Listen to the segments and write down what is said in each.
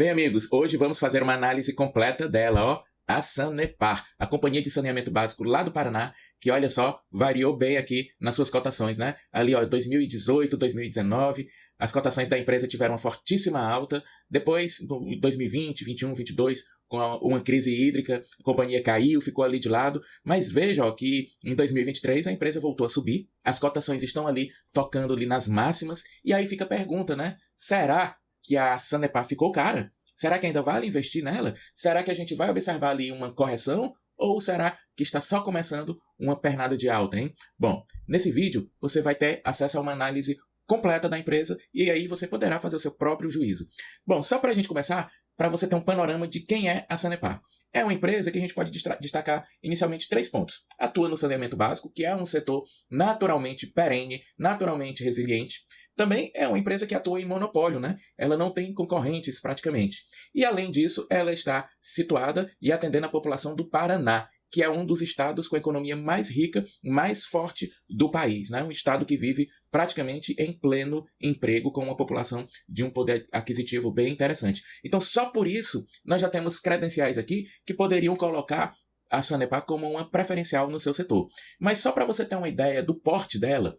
Bem, amigos, hoje vamos fazer uma análise completa dela, ó, a Sanepar, a companhia de saneamento básico lá do Paraná, que, olha só, variou bem aqui nas suas cotações, né? Ali, ó, 2018, 2019, as cotações da empresa tiveram uma fortíssima alta. Depois, em 2020, 21, 22, com uma crise hídrica, a companhia caiu, ficou ali de lado. Mas veja, ó, que em 2023 a empresa voltou a subir, as cotações estão ali tocando ali nas máximas, e aí fica a pergunta, né? Será que a Sanepar ficou cara? Será que ainda vale investir nela? Será que a gente vai observar ali uma correção? Ou será que está só começando uma pernada de alta, hein? Bom, nesse vídeo você vai ter acesso a uma análise completa da empresa e aí você poderá fazer o seu próprio juízo. Bom, só para a gente começar, para você ter um panorama de quem é a Sanepar. É uma empresa que a gente pode destacar inicialmente 3 pontos. Atua no saneamento básico, que é um setor naturalmente perene, naturalmente resiliente. Também é uma empresa que atua em monopólio, né? Ela não tem concorrentes praticamente. E além disso, ela está situada e atendendo a população do Paraná, que é um dos estados com a economia mais rica, mais forte do país, né? Um estado que vive praticamente em pleno emprego, com uma população de um poder aquisitivo bem interessante. Então, só por isso, nós já temos credenciais aqui que poderiam colocar a Sanepar como uma preferencial no seu setor. Mas só para você ter uma ideia do porte dela,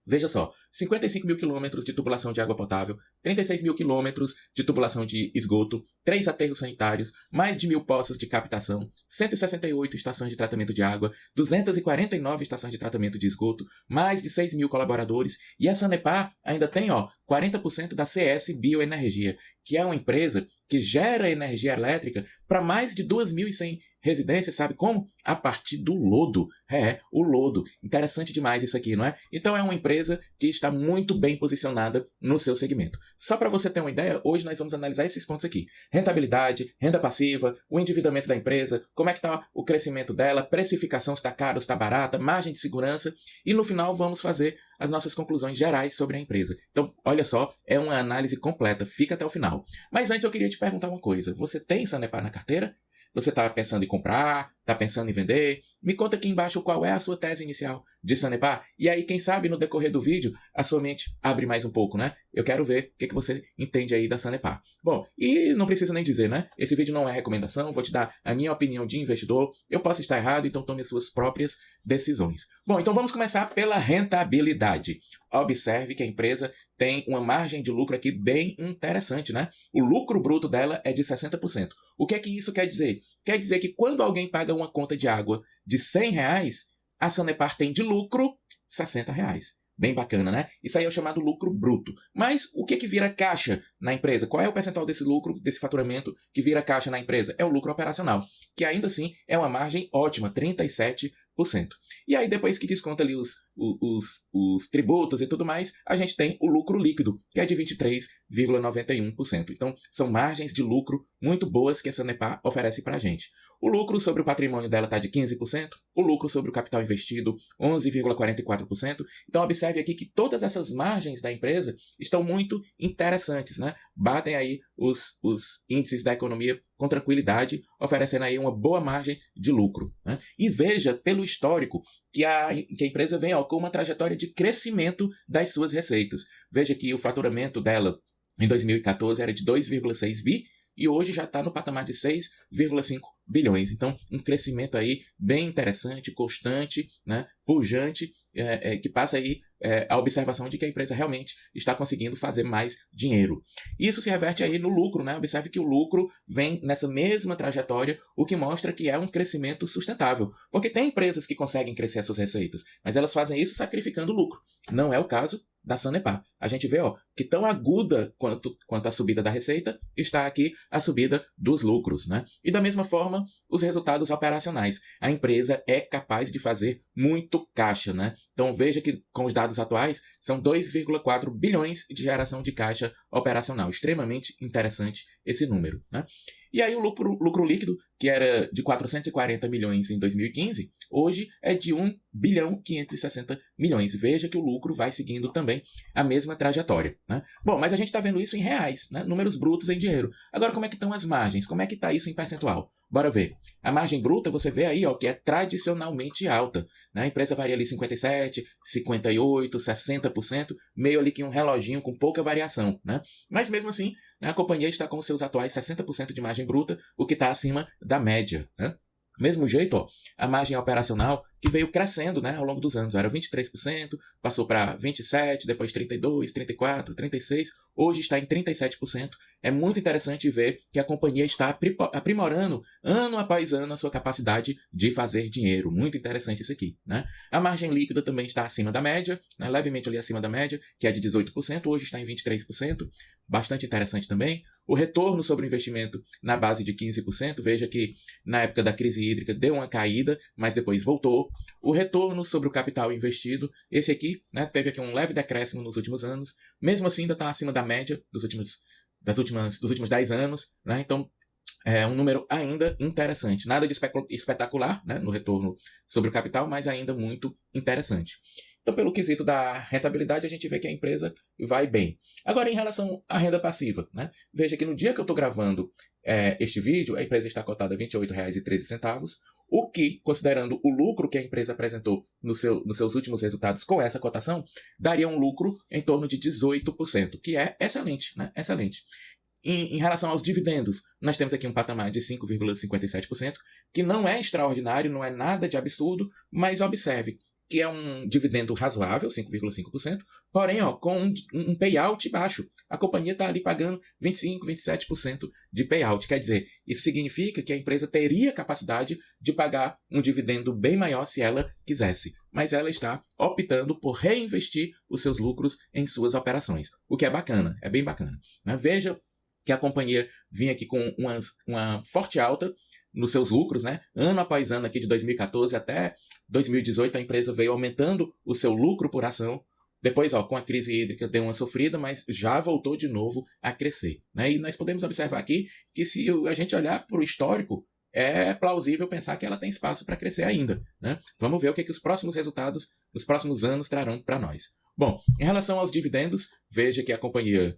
veja só, 55 mil quilômetros de tubulação de água potável, 36 mil quilômetros de tubulação de esgoto, 3 aterros sanitários, mais de 1.000 poços de captação, 168 estações de tratamento de água, 249 estações de tratamento de esgoto, mais de 6 mil colaboradores, e a Sanepar ainda tem, ó, 40% da CS Bioenergia, que é uma empresa que gera energia elétrica para mais de 2.100 residências, sabe como? A partir do lodo. O lodo. Interessante demais isso aqui, não é? Então é uma empresa que está muito bem posicionada no seu segmento. Só para você ter uma ideia, hoje nós vamos analisar esses pontos aqui. Rentabilidade, renda passiva, o endividamento da empresa, como é que está o crescimento dela, precificação, se está caro, se está barata, margem de segurança, e no final vamos fazer as nossas conclusões gerais sobre a empresa. Então, olha só, é uma análise completa, fica até o final. Mas antes eu queria te perguntar uma coisa, você tem Sanepar na carteira? Você está pensando em comprar? Está pensando em vender? Me conta aqui embaixo qual é a sua tese inicial de Sanepar. E aí, quem sabe, no decorrer do vídeo, a sua mente abre mais um pouco, né? Eu quero ver o que você entende aí da Sanepar. Bom, e não precisa nem dizer, né? Esse vídeo não é recomendação, vou te dar a minha opinião de investidor. Eu posso estar errado, então tome as suas próprias decisões. Bom, então vamos começar pela rentabilidade. Observe que a empresa tem uma margem de lucro aqui bem interessante, né? O lucro bruto dela é de 60%. O que é que isso quer dizer? Quer dizer que quando alguém paga uma conta de água de R$100, a Sanepar tem de lucro R$60. Bem bacana, né? Isso aí é o chamado lucro bruto. Mas o que vira caixa na empresa? Qual é o percentual desse lucro, desse faturamento que vira caixa na empresa? É o lucro operacional, que ainda assim é uma margem ótima, 37%. E aí, depois que desconta ali os tributos e tudo mais, a gente tem o lucro líquido, que é de 23,91%. Então, são margens de lucro muito boas que a Sanepar oferece para a gente. O lucro sobre o patrimônio dela está de 15%, o lucro sobre o capital investido, 11,44%. Então, observe aqui que todas essas margens da empresa estão muito interessantes, né? Batem aí os índices da economia com tranquilidade, oferecendo aí uma boa margem de lucro, né? E veja, pelo histórico, que a empresa vem, ó, com uma trajetória de crescimento das suas receitas. Veja que o faturamento dela em 2014 era de 2,6 bi, e hoje já está no patamar de 6,5 bilhões. Então, um crescimento aí bem interessante, constante, né, pujante, que passa aí a observação de que a empresa realmente está conseguindo fazer mais dinheiro. Isso se reverte aí no lucro, né? Observe que o lucro vem nessa mesma trajetória, o que mostra que é um crescimento sustentável. Porque tem empresas que conseguem crescer as suas receitas, mas elas fazem isso sacrificando o lucro. Não é o caso da Sanepar. A gente vê, ó, que tão aguda quanto a subida da receita está aqui a subida dos lucros, né? E da mesma forma, os resultados operacionais. A empresa é capaz de fazer muito caixa, né? Então veja que com os dados atuais são 2,4 bilhões de geração de caixa operacional. Extremamente interessante esse número, né? E aí o lucro líquido, que era de 440 milhões em 2015, hoje é de 1 bilhão 560 milhões. Veja que o lucro vai seguindo também a mesma trajetória, né? Bom, mas a gente está vendo isso em reais, né? Números brutos em dinheiro. Agora, como é que estão as margens? Como é que está isso em percentual? Bora ver. A margem bruta, você vê aí, ó, que é tradicionalmente alta, né? A empresa varia ali 57%, 58%, 60%, meio ali que um reloginho com pouca variação, né? Mas mesmo assim, né, a companhia está com seus atuais 60% de margem bruta, o que está acima da média, né? Mesmo jeito, ó, a margem operacional que veio crescendo, né, ao longo dos anos. Era 23%, passou para 27%, depois 32%, 34%, 36%, hoje está em 37%. É muito interessante ver que a companhia está aprimorando ano após ano a sua capacidade de fazer dinheiro. Muito interessante isso aqui, né? A margem líquida também está acima da média, né, levemente ali acima da média, que é de 18%, hoje está em 23%. Bastante interessante também. O retorno sobre o investimento na base de 15%, veja que na época da crise hídrica deu uma caída, mas depois voltou. O retorno sobre o capital investido, esse aqui, né, teve aqui um leve decréscimo nos últimos anos, mesmo assim ainda está acima da média dos últimos 10 anos, né? Então é um número ainda interessante. Nada de espetacular, né, no retorno sobre o capital, mas ainda muito interessante. Então, pelo quesito da rentabilidade, a gente vê que a empresa vai bem. Agora, em relação à renda passiva, né? Veja que no dia que eu estou gravando este vídeo, a empresa está cotada a R$ 28,13, o que, considerando o lucro que a empresa apresentou nos seus últimos resultados com essa cotação, daria um lucro em torno de 18%, que é excelente, né? Excelente. Em relação aos dividendos, nós temos aqui um patamar de 5,57%, que não é extraordinário, não é nada de absurdo, mas observe que é um dividendo razoável, 5,5%, porém, ó, com um payout baixo. A companhia está ali pagando 25%, 27% de payout. Quer dizer, isso significa que a empresa teria capacidade de pagar um dividendo bem maior se ela quisesse. Mas ela está optando por reinvestir os seus lucros em suas operações, o que é bacana, é bem bacana. Mas veja que a companhia vinha aqui com uma forte alta nos seus lucros, né? Ano após ano, aqui de 2014 até 2018, a empresa veio aumentando o seu lucro por ação. Depois, ó, com a crise hídrica, deu uma sofrida, mas já voltou de novo a crescer, né? E nós podemos observar aqui que se a gente olhar para o histórico, é plausível pensar que ela tem espaço para crescer ainda, né? Vamos ver o que os próximos resultados, os próximos anos trarão para nós. Bom, em relação aos dividendos, veja que a companhia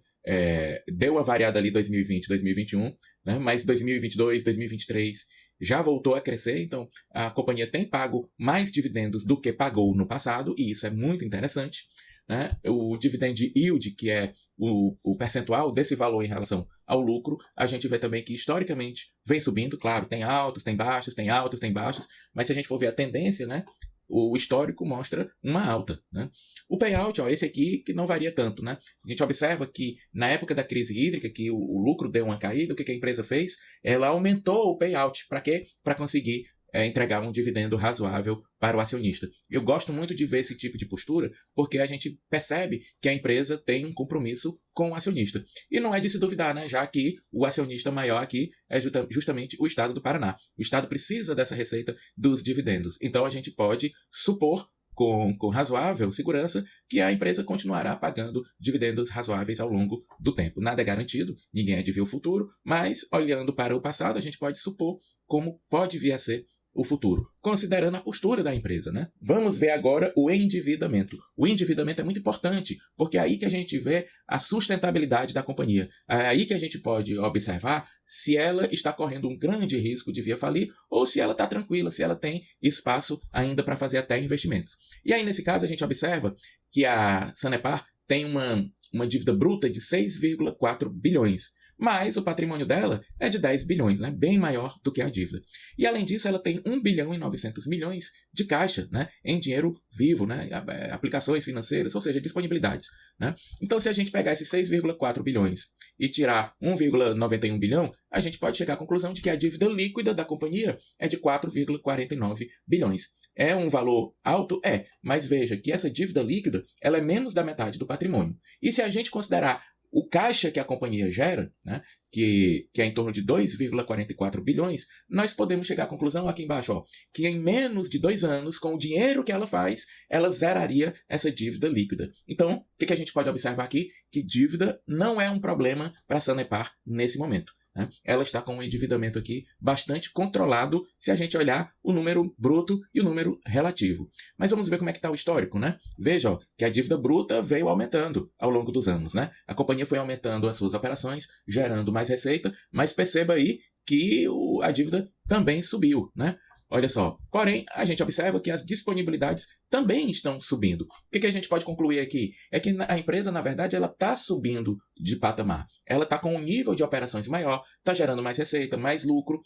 deu uma variada ali 2020, 2021, né? Mas 2022, 2023 já voltou a crescer, então a companhia tem pago mais dividendos do que pagou no passado, e isso é muito interessante, né? O dividend yield, que é o percentual desse valor em relação ao lucro, a gente vê também que historicamente vem subindo, claro, tem altos, tem baixos, tem altos, tem baixos, mas se a gente for ver a tendência, né? O histórico mostra uma alta, né? O payout, ó, esse aqui que não varia tanto, né? A gente observa que na época da crise hídrica, que o lucro deu uma caída, o que a empresa fez? Ela aumentou o payout. Para quê? Para conseguir entregar um dividendo razoável para o acionista. Eu gosto muito de ver esse tipo de postura, porque a gente percebe que a empresa tem um compromisso com o acionista. E não é de se duvidar, né? Já que o acionista maior aqui é justamente o Estado do Paraná. O Estado precisa dessa receita dos dividendos. Então a gente pode supor com razoável segurança que a empresa continuará pagando dividendos razoáveis ao longo do tempo. Nada é garantido, ninguém adivinha o futuro, mas olhando para o passado, a gente pode supor como pode vir a ser o futuro, considerando a postura da empresa, né? Vamos ver agora o endividamento. O endividamento é muito importante, porque é aí que a gente vê a sustentabilidade da companhia. É aí que a gente pode observar se ela está correndo um grande risco de vir a falir ou se ela está tranquila, se ela tem espaço ainda para fazer até investimentos. E aí, nesse caso, a gente observa que a Sanepar tem uma dívida bruta de 6,4 bilhões. Mas o patrimônio dela é de 10 bilhões, né? Bem maior do que a dívida. E além disso, ela tem 1 bilhão e 900 milhões de caixa, né? Em dinheiro vivo, né? Aplicações financeiras, ou seja, disponibilidades, né? Então, se a gente pegar esses 6,4 bilhões e tirar 1,91 bilhão, a gente pode chegar à conclusão de que a dívida líquida da companhia é de 4,49 bilhões. É um valor alto? É, mas veja que essa dívida líquida ela é menos da metade do patrimônio. E se a gente considerar o caixa que a companhia gera, né, que é em torno de 2,44 bilhões, nós podemos chegar à conclusão aqui embaixo, ó, que em menos de 2 anos, com o dinheiro que ela faz, ela zeraria essa dívida líquida. Então, o que a gente pode observar aqui? Que dívida não é um problema para a Sanepar nesse momento, né? Ela está com um endividamento aqui bastante controlado se a gente olhar o número bruto e o número relativo. Mas vamos ver como é que está o histórico, né? Veja, ó, que a dívida bruta veio aumentando ao longo dos anos, né? A companhia foi aumentando as suas operações, gerando mais receita, mas perceba aí que a dívida também subiu, né? Olha só. Porém, a gente observa que as disponibilidades também estão subindo. O que a gente pode concluir aqui? É que a empresa, na verdade, ela está subindo de patamar. Ela está com um nível de operações maior, está gerando mais receita, mais lucro.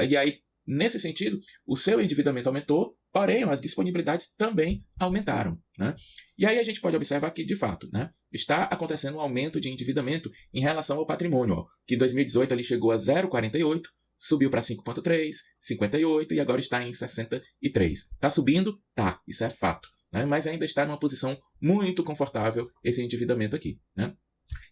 E aí, nesse sentido, o seu endividamento aumentou, porém, as disponibilidades também aumentaram, né? E aí a gente pode observar que, de fato, né, está acontecendo um aumento de endividamento em relação ao patrimônio, ó, que em 2018 ele chegou a 0,48, subiu para 5,3, 58 e agora está em 63. Está subindo? Tá, isso é fato, né? Mas ainda está numa posição muito confortável esse endividamento aqui, né?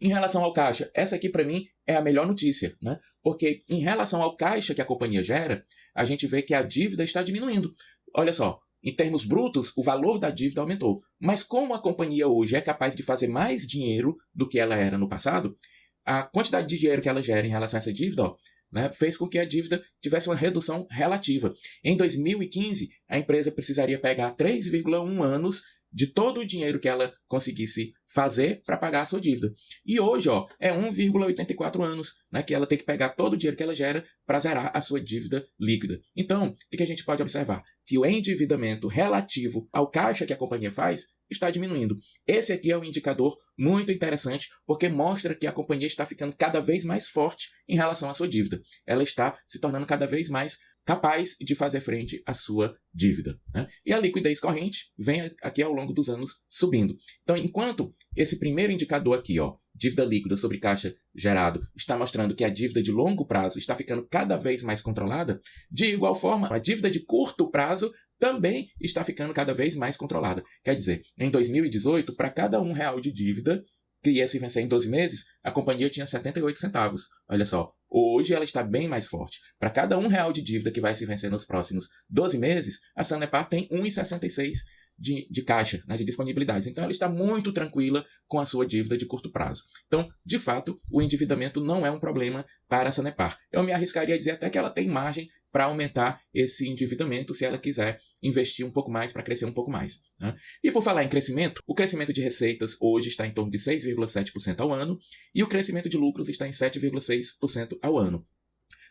Em relação ao caixa, essa aqui para mim é a melhor notícia, né? Porque em relação ao caixa que a companhia gera, a gente vê que a dívida está diminuindo. Olha só, em termos brutos, o valor da dívida aumentou. Mas como a companhia hoje é capaz de fazer mais dinheiro do que ela era no passado, a quantidade de dinheiro que ela gera em relação a essa dívida, ó, né, fez com que a dívida tivesse uma redução relativa. Em 2015, a empresa precisaria pegar 3,1 anos de todo o dinheiro que ela conseguisse fazer para pagar a sua dívida. E hoje, ó, é 1,84 anos, né, que ela tem que pegar todo o dinheiro que ela gera para zerar a sua dívida líquida. Então, o que a gente pode observar? Que o endividamento relativo ao caixa que a companhia faz está diminuindo. Esse aqui é um indicador muito interessante, porque mostra que a companhia está ficando cada vez mais forte em relação à sua dívida. Ela está se tornando cada vez mais capaz de fazer frente à sua dívida, né? E a liquidez corrente vem aqui ao longo dos anos subindo. Então, enquanto esse primeiro indicador aqui, ó, dívida líquida sobre caixa gerado, está mostrando que a dívida de longo prazo está ficando cada vez mais controlada, de igual forma, a dívida de curto prazo também está ficando cada vez mais controlada. Quer dizer, em 2018, para cada R$1 de dívida que ia se vencer em 12 meses, a companhia tinha 78 centavos. Olha só, hoje ela está bem mais forte. Para cada R$1 de dívida que vai se vencer nos próximos 12 meses, a Sanepar tem 1,66 de caixa, né, de disponibilidades. Então ela está muito tranquila com a sua dívida de curto prazo. Então, de fato, o endividamento não é um problema para a Sanepar. Eu me arriscaria a dizer até que ela tem margem para aumentar esse endividamento se ela quiser investir um pouco mais para crescer um pouco mais, né? E por falar em crescimento, o crescimento de receitas hoje está em torno de 6,7% ao ano e o crescimento de lucros está em 7,6% ao ano.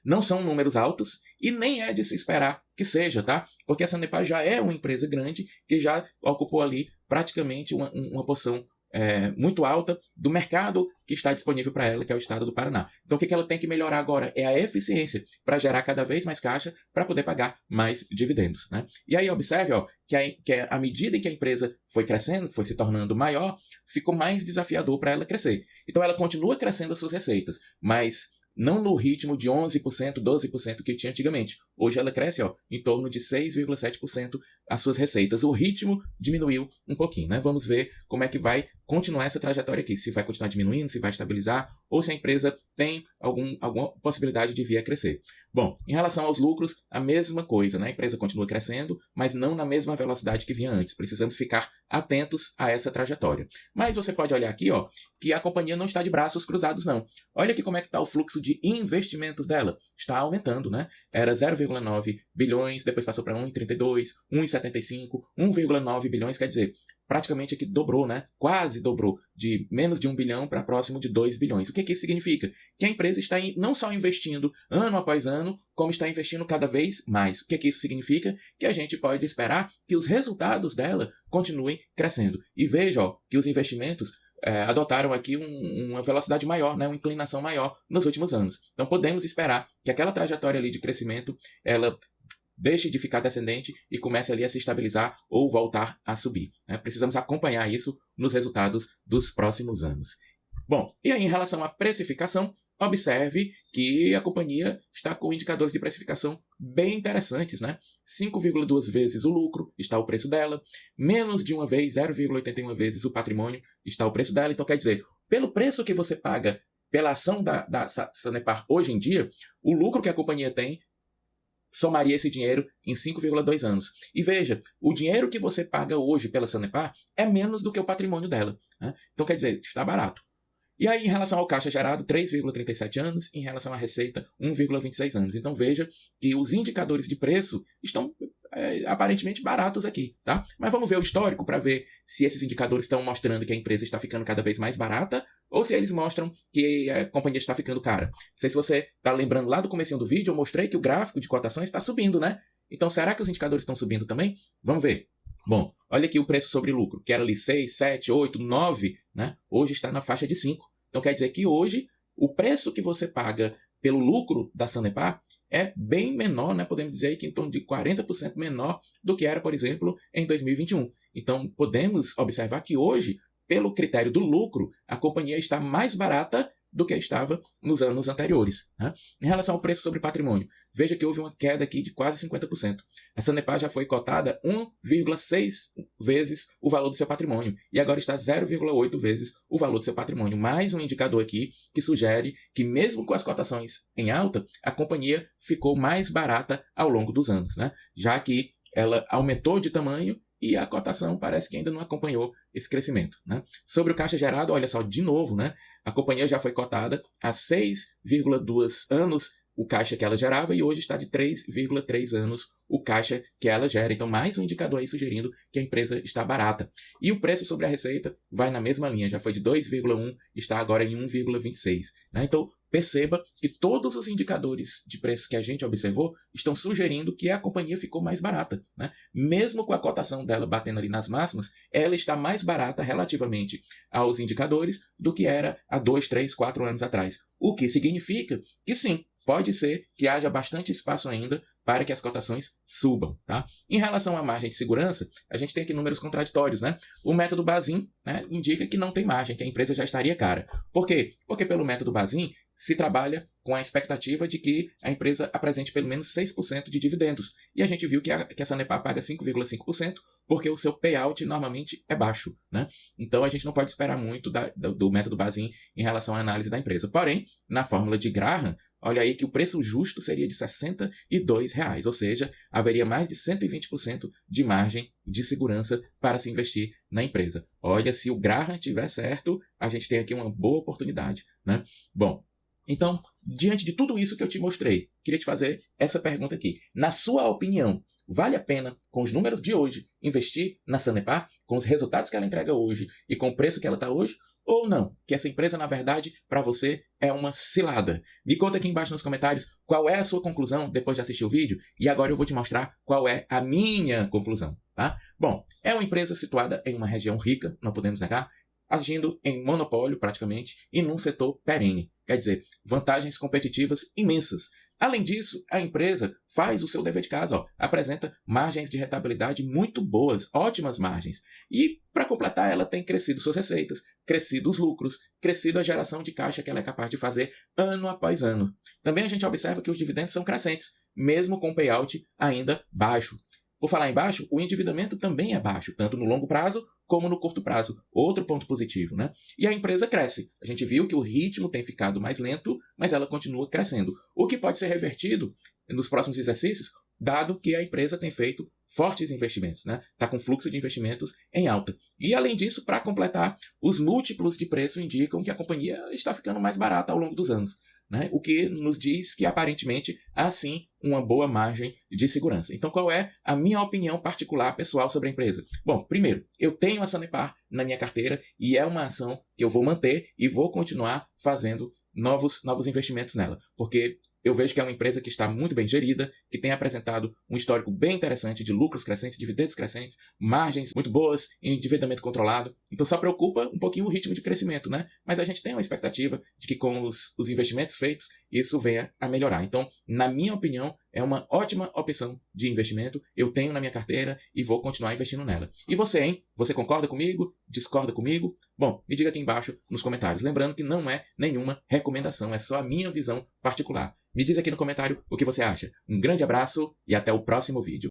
Não são números altos e nem é de se esperar que seja, tá? Porque a Sanepar já é uma empresa grande que já ocupou ali praticamente uma porção muito alta do mercado que está disponível para ela, que é o estado do Paraná. Então o que ela tem que melhorar agora é a eficiência para gerar cada vez mais caixa para poder pagar mais dividendos, né? E aí observe, ó, que à medida em que a empresa foi crescendo, foi se tornando maior, ficou mais desafiador para ela crescer. Então ela continua crescendo as suas receitas, mas não no ritmo de 11%, 12% que tinha antigamente. Hoje ela cresce, ó, em torno de 6,7% as suas receitas. O ritmo diminuiu um pouquinho, né? Vamos ver como é que vai continuar essa trajetória aqui. Se vai continuar diminuindo, se vai estabilizar, ou se a empresa tem alguma possibilidade de vir a crescer. Bom, em relação aos lucros, a mesma coisa, né? A empresa continua crescendo, mas não na mesma velocidade que vinha antes. Precisamos ficar atentos a essa trajetória. Mas você pode olhar aqui, ó, que a companhia não está de braços cruzados, não. Olha aqui como é que está o fluxo de investimentos dela. Está aumentando, né? Era 0,9 bilhões, depois passou para 1,32, 1,75, 1,9 bilhões, quer dizer, praticamente aqui dobrou, né? Quase dobrou, de menos de 1 bilhão para próximo de 2 bilhões. O que isso significa? Que a empresa está não só investindo ano após ano, como está investindo cada vez mais. O que isso significa? Que a gente pode esperar que os resultados dela continuem crescendo. E veja, ó, que os investimentos adotaram aqui uma velocidade maior, né, uma inclinação maior nos últimos anos. Então podemos esperar que aquela trajetória ali de crescimento, ela deixe de ficar descendente e comece ali a se estabilizar ou voltar a subir, né? Precisamos acompanhar isso nos resultados dos próximos anos. Bom, e aí em relação à precificação, observe que a companhia está com indicadores de precificação bem interessantes, né? 5,2 vezes o lucro está o preço dela, menos de uma vez, 0,81 vezes o patrimônio está o preço dela. Então, quer dizer, pelo preço que você paga pela ação da Sanepar hoje em dia, o lucro que a companhia tem somaria esse dinheiro em 5,2 anos. E veja, o dinheiro que você paga hoje pela Sanepar é menos do que o patrimônio dela, né? Então, quer dizer, está barato. E aí, em relação ao caixa gerado, 3,37 anos, em relação à receita, 1,26 anos. Então, veja que os indicadores de preço estão aparentemente baratos aqui, tá? Mas vamos ver o histórico para ver se esses indicadores estão mostrando que a empresa está ficando cada vez mais barata ou se eles mostram que a companhia está ficando cara. Não sei se você está lembrando lá do comecinho do vídeo, eu mostrei que o gráfico de cotações está subindo, né? Então, será que os indicadores estão subindo também? Vamos ver. Bom, olha aqui o preço sobre lucro, que era ali 6, 7, 8, 9, né? Hoje está na faixa de 5. Então, quer dizer que hoje o preço que você paga pelo lucro da Sanepar é bem menor, né? Podemos dizer que em torno de 40% menor do que era, por exemplo, em 2021. Então, podemos observar que hoje, pelo critério do lucro, a companhia está mais barata do que estava nos anos anteriores, né? Em relação ao preço sobre patrimônio, veja que houve uma queda aqui de quase 50%. A Sanepar já foi cotada 1,6 vezes o valor do seu patrimônio e agora está 0,8 vezes o valor do seu patrimônio. Mais um indicador aqui que sugere que mesmo com as cotações em alta, a companhia ficou mais barata ao longo dos anos, né? Já que ela aumentou de tamanho e a cotação parece que ainda não acompanhou esse crescimento, né? Sobre o caixa gerado, olha só, de novo, né? A companhia já foi cotada há 6,2 anos o caixa que ela gerava e hoje está de 3,3 anos o caixa que ela gera. Então, mais um indicador aí sugerindo que a empresa está barata. E o preço sobre a receita vai na mesma linha, já foi de 2,1, está agora em 1,26, né? Então, perceba que todos os indicadores de preço que a gente observou estão sugerindo que a companhia ficou mais barata, né? Mesmo com a cotação dela batendo ali nas máximas, ela está mais barata relativamente aos indicadores do que era há 2, 3, 4 anos atrás. O que significa que sim, pode ser que haja bastante espaço ainda para que as cotações subam, tá? Em relação à margem de segurança, a gente tem aqui números contraditórios, né? O método Bazin, né, indica que não tem margem, que a empresa já estaria cara. Por quê? Porque pelo método Bazin se trabalha com a expectativa de que a empresa apresente pelo menos 6% de dividendos. E a gente viu que a Sanepar paga 5,5%, porque o seu payout normalmente é baixo, né? Então a gente não pode esperar muito do método Bazin em relação à análise da empresa. Porém, na fórmula de Graham, olha aí que o preço justo seria de R$ 62, ou seja, haveria mais de 120% de margem de segurança para se investir na empresa. Olha, se o Graham tiver certo, a gente tem aqui uma boa oportunidade, né? Bom, então, diante de tudo isso que eu te mostrei, queria te fazer essa pergunta aqui. Na sua opinião, vale a pena, com os números de hoje, investir na Sanepar, com os resultados que ela entrega hoje e com o preço que ela está hoje? Ou não? Que essa empresa, na verdade, para você é uma cilada. Me conta aqui embaixo nos comentários qual é a sua conclusão depois de assistir o vídeo e agora eu vou te mostrar qual é a minha conclusão, tá? Bom, é uma empresa situada em uma região rica, não podemos negar, agindo em monopólio praticamente e num setor perene. Quer dizer, vantagens competitivas imensas. Além disso, a empresa faz o seu dever de casa, apresenta margens de rentabilidade muito boas, ótimas margens. E, para completar, ela tem crescido suas receitas, crescido os lucros, crescido a geração de caixa que ela é capaz de fazer ano após ano. Também a gente observa que os dividendos são crescentes, mesmo com o payout ainda baixo. Por falar em baixo, o endividamento também é baixo, tanto no longo prazo como no curto prazo. Outro ponto positivo, né? E a empresa cresce. A gente viu que o ritmo tem ficado mais lento, mas ela continua crescendo. O que pode ser revertido nos próximos exercícios, dado que a empresa tem feito fortes investimentos, né? Está com fluxo de investimentos em alta. E além disso, para completar, os múltiplos de preço indicam que a companhia está ficando mais barata ao longo dos anos, né? O que nos diz que aparentemente há sim uma boa margem de segurança. Então, qual é a minha opinião particular, pessoal, sobre a empresa? Bom, primeiro, eu tenho a Sanepar na minha carteira e é uma ação que eu vou manter e vou continuar fazendo novos investimentos nela, porque eu vejo que é uma empresa que está muito bem gerida, que tem apresentado um histórico bem interessante de lucros crescentes, dividendos crescentes, margens muito boas, endividamento controlado. Então só preocupa um pouquinho o ritmo de crescimento, né? Mas a gente tem uma expectativa de que com os investimentos feitos, isso venha a melhorar. Então, na minha opinião, é uma ótima opção de investimento. Eu tenho na minha carteira e vou continuar investindo nela. E você, hein? Você concorda comigo? Discorda comigo? Bom, me diga aqui embaixo nos comentários. Lembrando que não é nenhuma recomendação, é só a minha visão particular. Me diz aqui no comentário o que você acha. Um grande abraço e até o próximo vídeo.